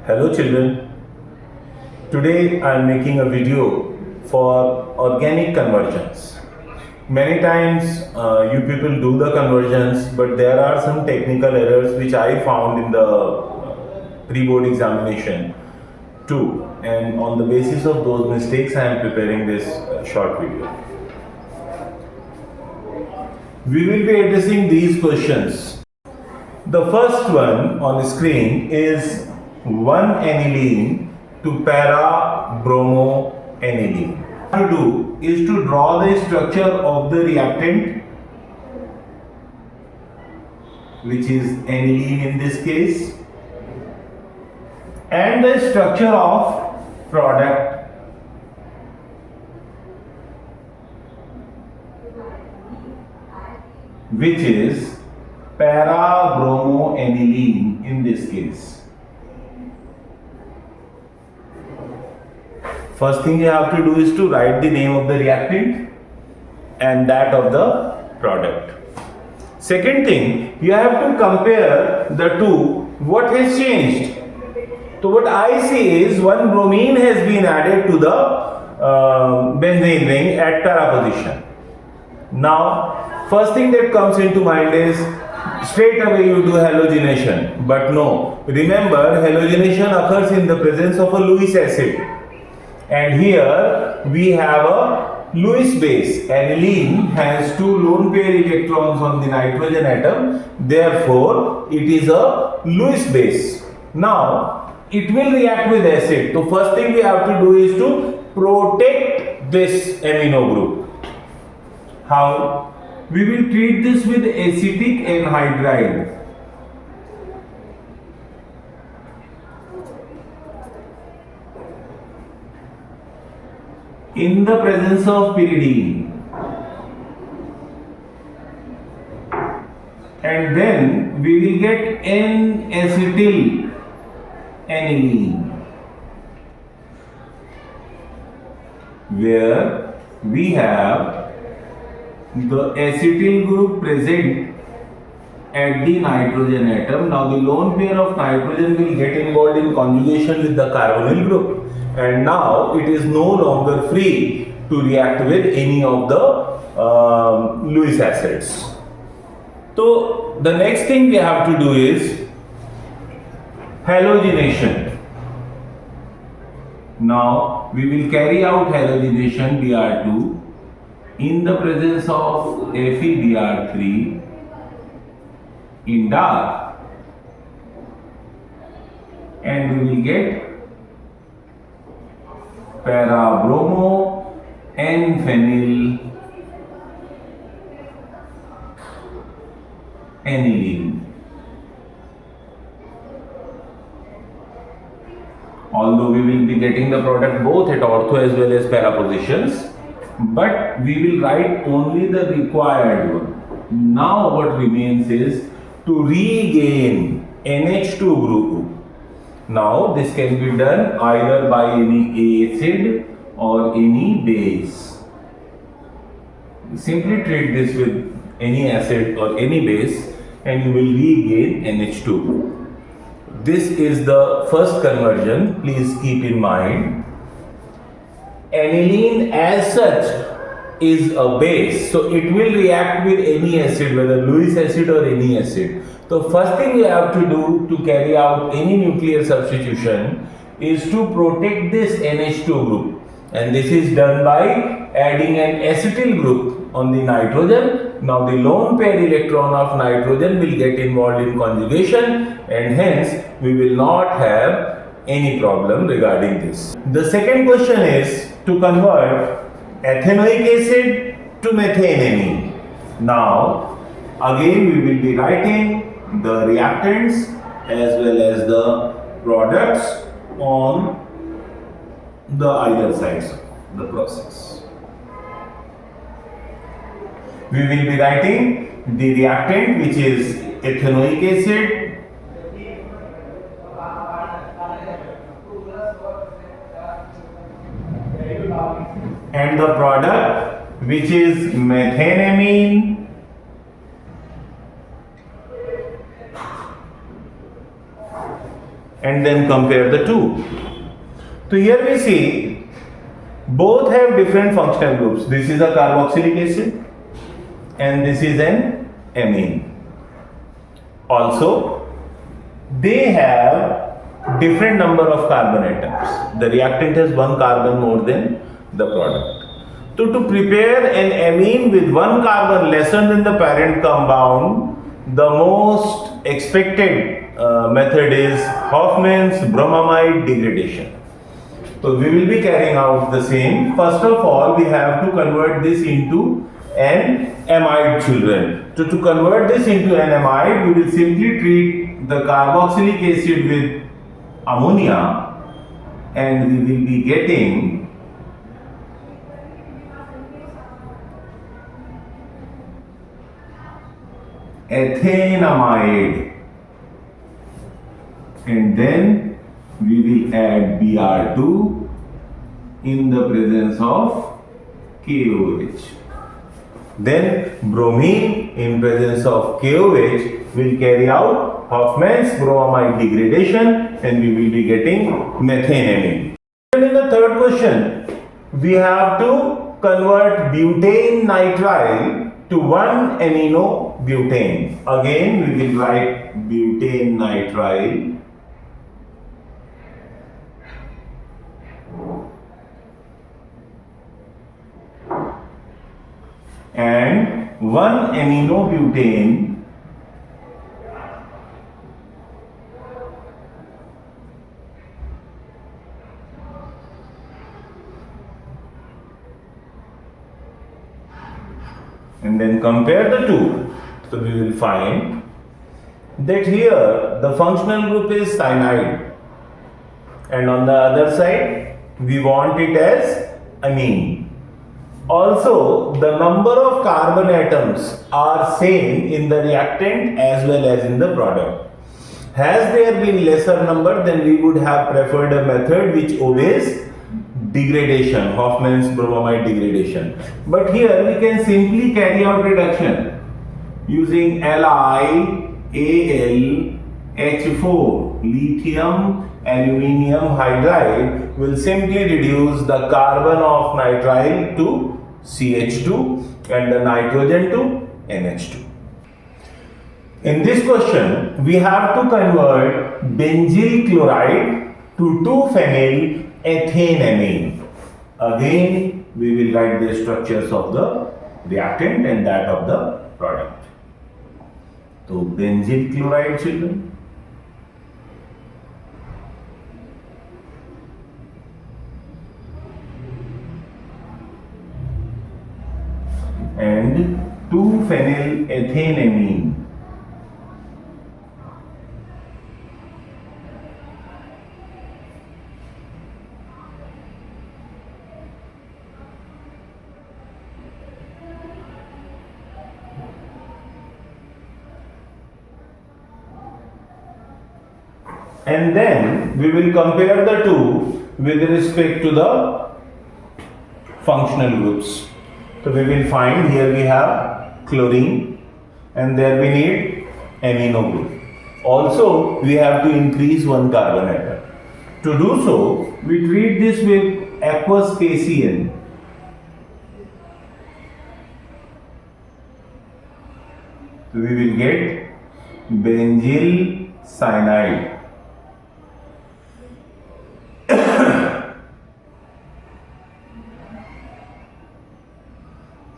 Hello children, today I am making a video for organic conversions. Many times you people do the conversions, but there are some technical errors which I found in the pre-board examination too, and on the basis of those mistakes I am preparing this short video. We will be addressing these questions. The first one on the screen is 1-aniline to para-bromoaniline. What to do is to draw the structure of the reactant, which is aniline in this case, and the structure of product, which is para-bromoaniline in this case. First thing you have to do is to write the name of the reactant and that of the product. Second thing, you have to compare the two. What has changed? So what I see is one bromine has been added to the benzene ring at para position. Now, first thing that comes into mind is straight away you do halogenation, but no. Remember, halogenation occurs in the presence of a Lewis acid, and here we have a Lewis base. Aniline has two lone pair electrons on the nitrogen atom, therefore it is a Lewis base. Now it will react with acid. So first thing we have to do is to protect this amino group. How? We will treat this with acetic anhydride. In the presence of pyridine. And then we will get N-acetyl aniline, where we have the acetyl group present at the nitrogen atom. Now the lone pair of nitrogen will get involved in conjugation with the carbonyl group, and now it is no longer free to react with any of the Lewis acids. So the next thing we have to do is halogenation. Now we will carry out halogenation Br2 in the presence of FeBr3 in dark, and we will get para-bromo N-phenyl aniline. Although we will be getting the product both at ortho as well as para positions, but we will write only the required one. Now what remains is to regain NH2 group. Now this can be done either by any acid or any base. Simply treat this with any acid or any base and you will regain NH2 group. This is the first conversion, please keep in mind. Aniline as such is a base, so it will react with any acid, whether Lewis acid or any acid. So first thing you have to do to carry out any nuclear substitution is to protect this NH2 group, and this is done by adding an acetyl group on the nitrogen. Now the lone pair electron of nitrogen will get involved in conjugation, and hence we will not have any problem regarding this. The second question is to convert ethanoic acid to methanamine. Now again we will be writing the reactants as well as the products on the either sides of the process. We will be writing the reactant, which is ethanoic acid, and the product, which is methanamine, and then compare the two. So here we see both have different functional groups. This is a carboxylic acid and this is an amine. Also, they have different number of carbon atoms. The reactant has one carbon more than the product. So to prepare an amine with one carbon lesser than the parent compound, the most expected method is Hofmann's bromamide degradation. So we will be carrying out the same. First of all, we have to convert this into an amide, children. So to convert this into an amide, we will simply treat the carboxylic acid with ammonia and we will be getting ethanamide, and then we will add Br2 in the presence of KOH. Then bromine in presence of KOH will carry out Hofmann's bromamide degradation and we will be getting methanamine. And in the third question, we have to convert butane nitrile to 1-aminobutane. Again, we will write butane nitrile and 1-aminobutane and then compare the two. So we will find that here the functional group is cyanide and on the other side we want it as amine. Also, the number of carbon atoms are same in the reactant as well as in the product. Has there been lesser number, then we would have preferred a method which obeys degradation, Hofmann's bromamide degradation. But here we can simply carry out reduction using LiAlH4, lithium aluminium hydride will simply reduce the carbon of nitrile to CH2 and the nitrogen to NH2. In this question, we have to convert benzyl chloride to 2-phenylethanamine. Again, we will write the structures of the reactant and that of the product. So, benzyl chloride, children. And 2-phenylethanamine. And then we will compare the two with respect to the functional groups. So we will find here we have chlorine and there we need amino group. Also we have to increase one carbon atom. To do so, we treat this with aqueous KCl. So we will get benzyl cyanide.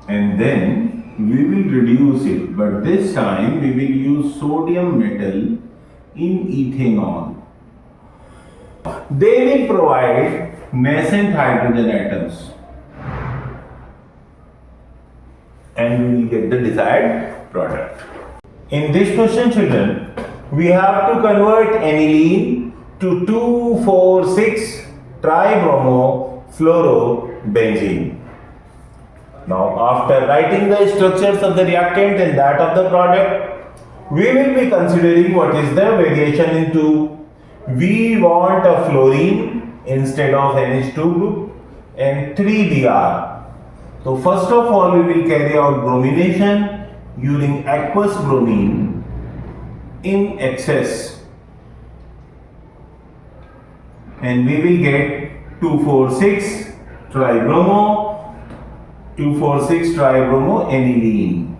And then we will reduce it, but this time we will use sodium metal in ethanol. They will provide nascent hydrogen atoms and we will get the desired product. In this question, children, we have to convert aniline to 2,4,6-tribromofluorobenzene. Now, after writing the structures of the reactant and that of the product, we will be considering what is the variation into. We want a fluorine instead of NH2 group and 3Br. So, first of all, we will carry out bromination using aqueous bromine in excess. and we will get 2,4,6 tribromo, 2,4,6 tribromo aniline.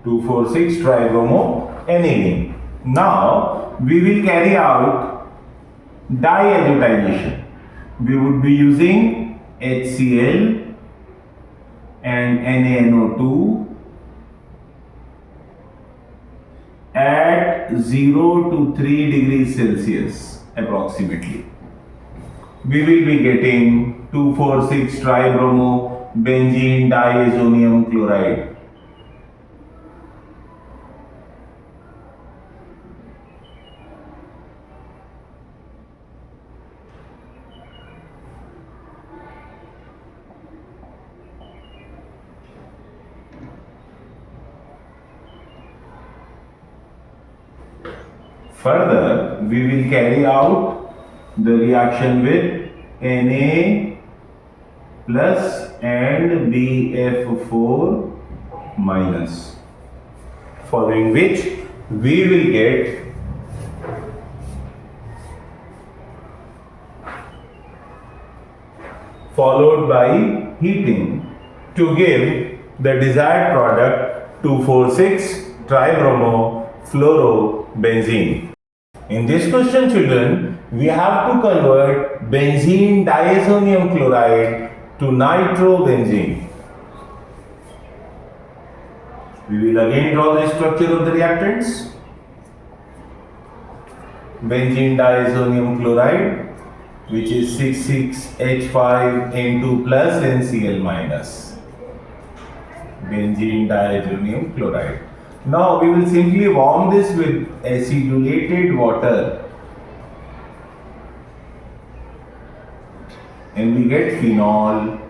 Two, four, six tribromo aniline. Now we will carry out diazotization. We would be using HCl and NaNO2 at 0 to 3 degrees Celsius approximately. We will be getting 2,4,6 tribromo benzene diazonium chloride. Further, we will carry out the reaction with Na plus and BF4 minus, following which we will get followed by heating to give the desired product 2,4,6 tribromo fluorobenzene. In this question, children, we have to convert benzene diazonium chloride to nitrobenzene. We will again draw the structure of the reactants. Benzene diazonium chloride, which is 6,6H5N2 plus NCl minus. Benzene diazonium chloride. Now we will simply warm this with acidulated water and we get phenol.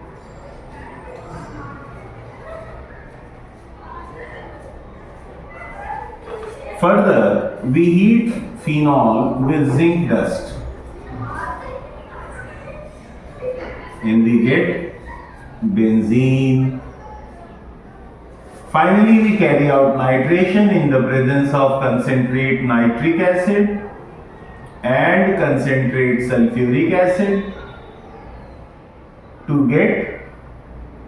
Further, we heat phenol with zinc dust and we get benzene. Finally, we carry out nitration in the presence of concentrate nitric acid and concentrate sulfuric acid to get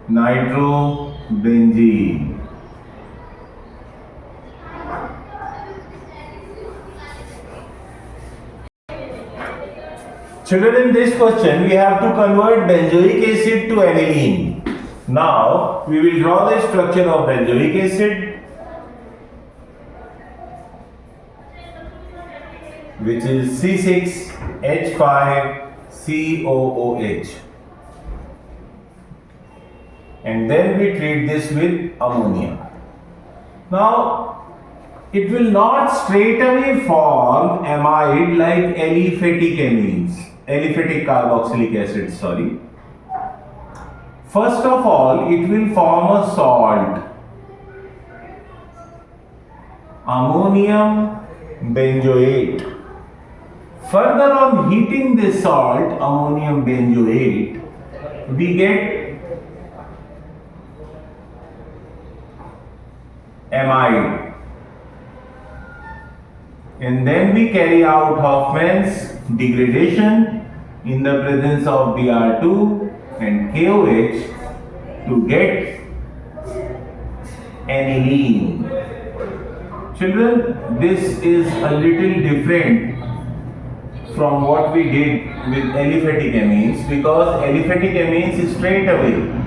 nitrobenzene. Children, in this question, we have to convert benzoic acid to aniline. Now, we will draw the structure of benzoic acid, which is C6H5COOH. And then we treat this with ammonia. Now, it will not straight away form amide like aliphatic amines, aliphatic carboxylic acid, sorry. First of all, it will form a salt, ammonium benzoate. Further on heating this salt, ammonium benzoate, we get amide. And then we carry out Hoffman's degradation in the presence of Br2 and KOH to get aniline. Children, this is a little different from what we did with aliphatic amines, because aliphatic amines is straight away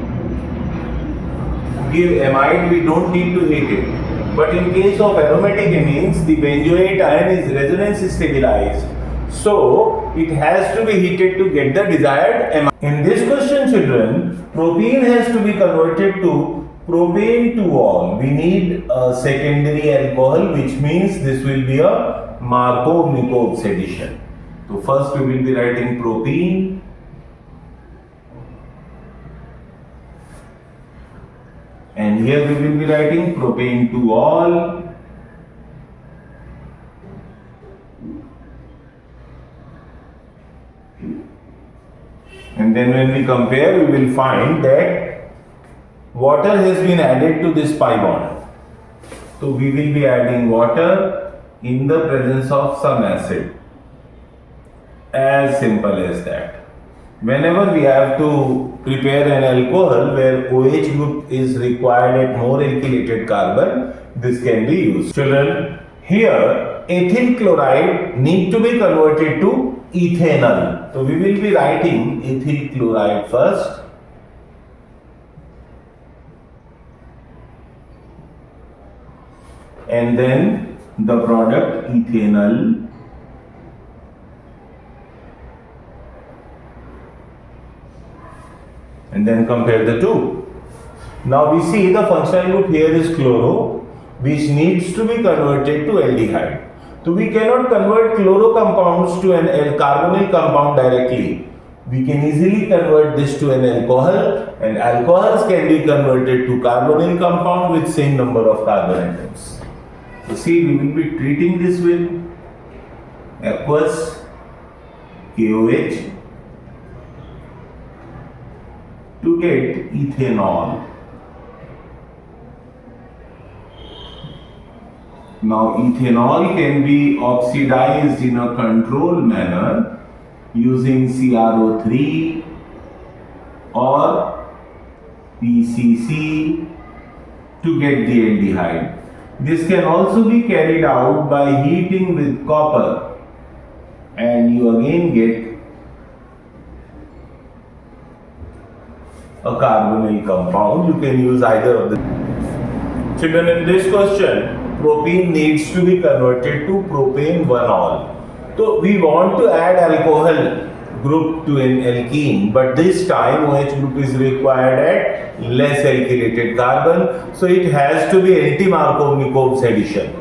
give amide, we don't need to heat it. But in case of aromatic amines, the benzoate ion is resonance stabilized. So, it has to be heated to get the desired amide. In this question, children, propene has to be converted to propane 2-ol. We need a secondary alcohol, which means this will be a Markov-Nikov's addition. So, first we will be writing propene. And here we will be writing propane 2-ol. And then when we compare, we will find that water has been added to this pi bond. So we will be adding water in the presence of some acid. As simple as that. Whenever we have to prepare an alcohol where OH group is required at more alkylated carbon, this can be used. Children, here ethyl chloride need to be converted to ethanol. So we will be writing ethyl chloride first. And then the product ethanol. And then compare the two. Now we see the functional group here is chloro, which needs to be converted to aldehyde. So we cannot convert chloro compounds to an carbonyl compound directly. We can easily convert this to an alcohol, and alcohols can be converted to carbonyl compound with same number of carbon atoms. So see, we will be treating this with aqueous KOH to get ethanol. Now ethanol can be oxidized in a controlled manner using CrO3 or PCC to get the aldehyde. This can also be carried out by heating with copper, and you again get a carbonyl compound. You can use either of the. Children, in this question, propene needs to be converted to propane 1-ol. So we want to add alcohol group to an alkene, but this time OH group is required at less alkylated carbon, so it has to be anti-Markovnikov's addition.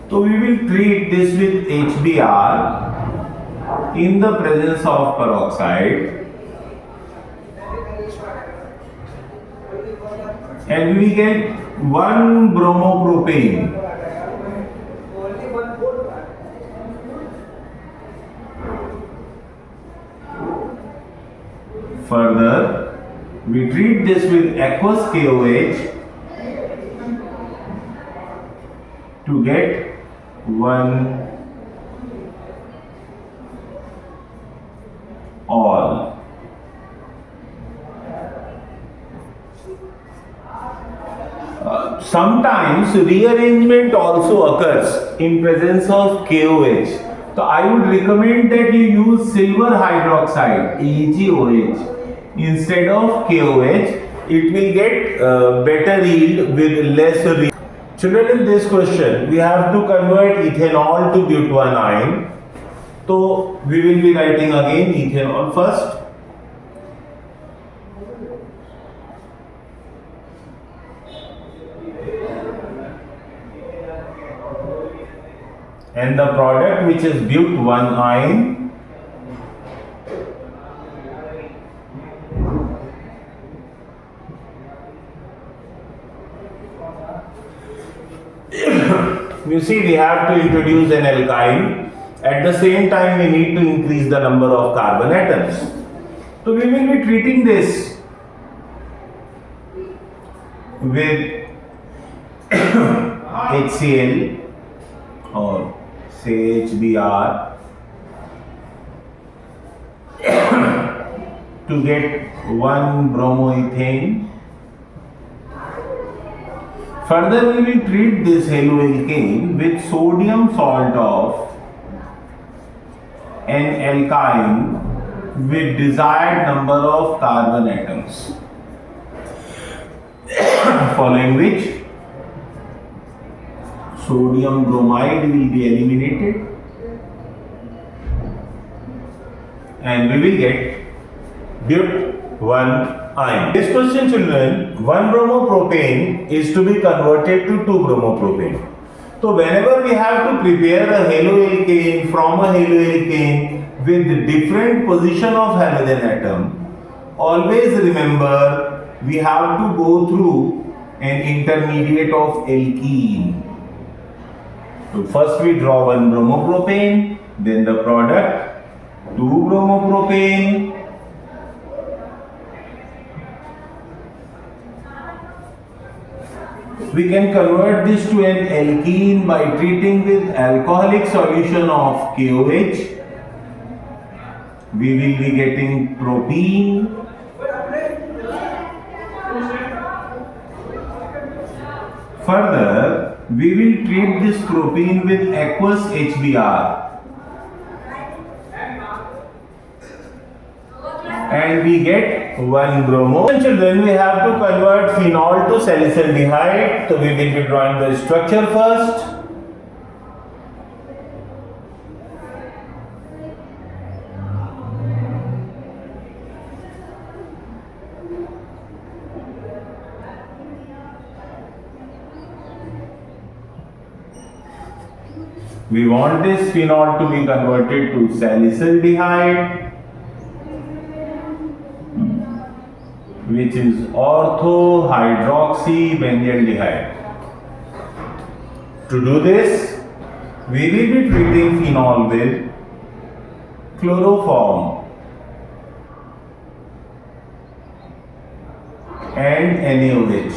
So we will treat this with HBr in the presence of peroxide, and we get 1 bromopropane. Further, we treat this with aqueous KOH to get 1 all. Sometimes rearrangement also occurs in presence of KOH. So I would recommend that you use silver hydroxide AgOH instead of KOH. It will get better yield with less. Children, in this question we have to convert ethanol to butanine. So we will be writing again ethanol first. And the product, which is but1-ine, you see, we have to introduce an alkyne. At the same time, we need to increase the number of carbon atoms. So we will be treating this with HCl or say HBr to get 1 bromoethane. Further, we will treat this haloalkane with sodium salt of an alkyne with desired number of carbon atoms, following which sodium bromide will be eliminated and we will get but1-ine. This question, children, 1 bromopropane is to be converted to 2 bromopropane. So whenever we have to prepare a haloalkane from a haloalkane with different position of halogen atom, always remember we have to go through an intermediate of alkene. So first we draw 1 bromopropane, then the product 2 bromopropane. We can convert this to an alkene by treating with alcoholic solution of KOH. We will be getting propene. Further, we will treat this propene with aqueous HBr. And we get 1 bromo. Children, we have to convert phenol to salicylaldehyde. So we will be drawing the structure first. We want this phenol to be converted to salicylaldehyde, which is orthohydroxybenzaldehyde. To do this, we will be treating phenol with chloroform and NaOH.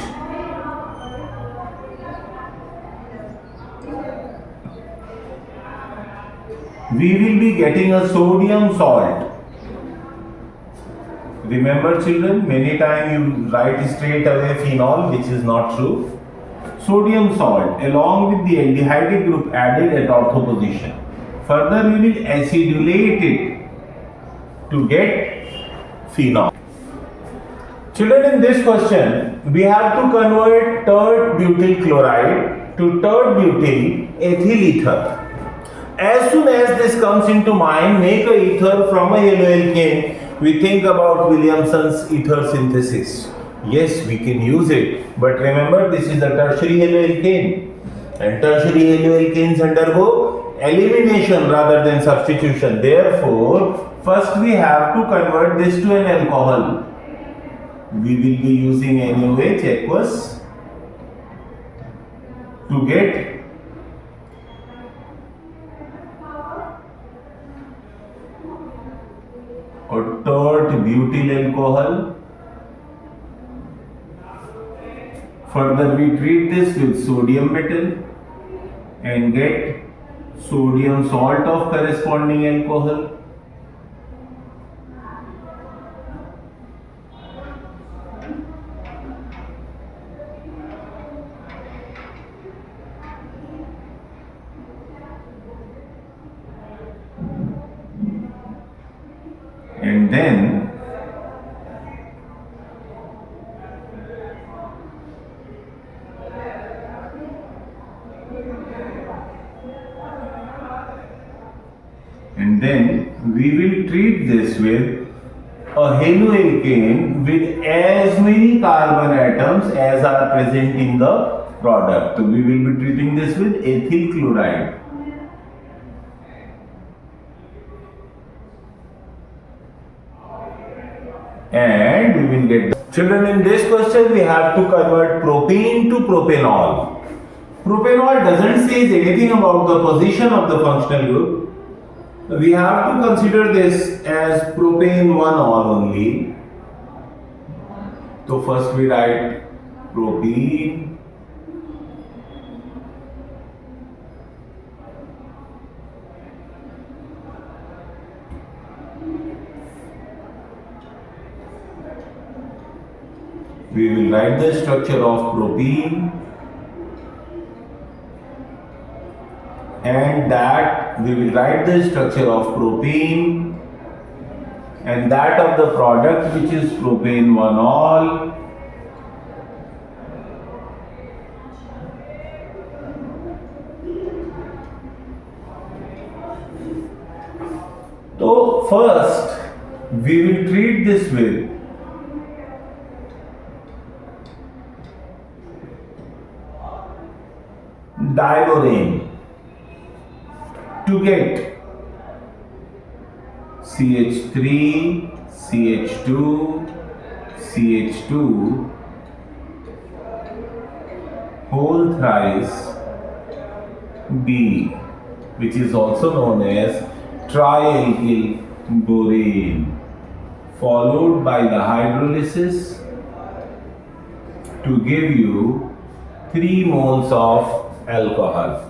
We will be getting a sodium salt. Remember children, many times you write straight away phenol, which is not true. Sodium salt along with the aldehydic group added at ortho position. Further we will acidulate it to get phenol. Children, in this question, we have to convert tert butyl chloride to tert butyl ethyl ether. As soon as this comes into mind, make a ether from a yellow alkane. We think about Williamson's ether synthesis. Yes, we can use it, but remember this is a tertiary yellow alkane, and tertiary yellow alkanes undergo elimination rather than substitution. Therefore, first we have to convert this to an alcohol. We will be using NaOH aqueous to get or tert butyl alcohol. Further we treat this with sodium metal and get sodium salt of corresponding alcohol. And then we will treat this with a haloalkane with as many carbon atoms as are present in the product. So we will be treating this with ethyl chloride. And we will get children, in this question we have to convert propene to propanol. Propanol doesn't say anything about the position of the functional group. We have to consider this as propane 1-ol only. So first we write propene we will write the structure of propene, and that we will write the structure of propene and that of the product, which is propane 1-ol. So first we will treat this with dilorane to get CH3, CH2, CH2 whole thrice B, which is also known as trialkyl borane, followed by the hydrolysis to give you 3 moles of alcohol.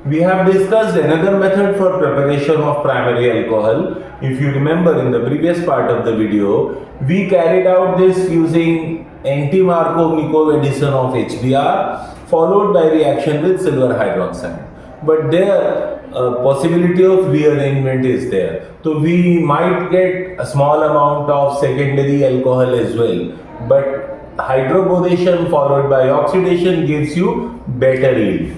We have discussed another method for preparation of primary alcohol. If you remember in the previous part of the video, we carried out this using anti-Markov-Nikov addition of HBr followed by reaction with silver hydroxide. But there possibility of rearrangement is there. So we might get a small amount of secondary alcohol as well. But hydroboration followed by oxidation gives you better yield.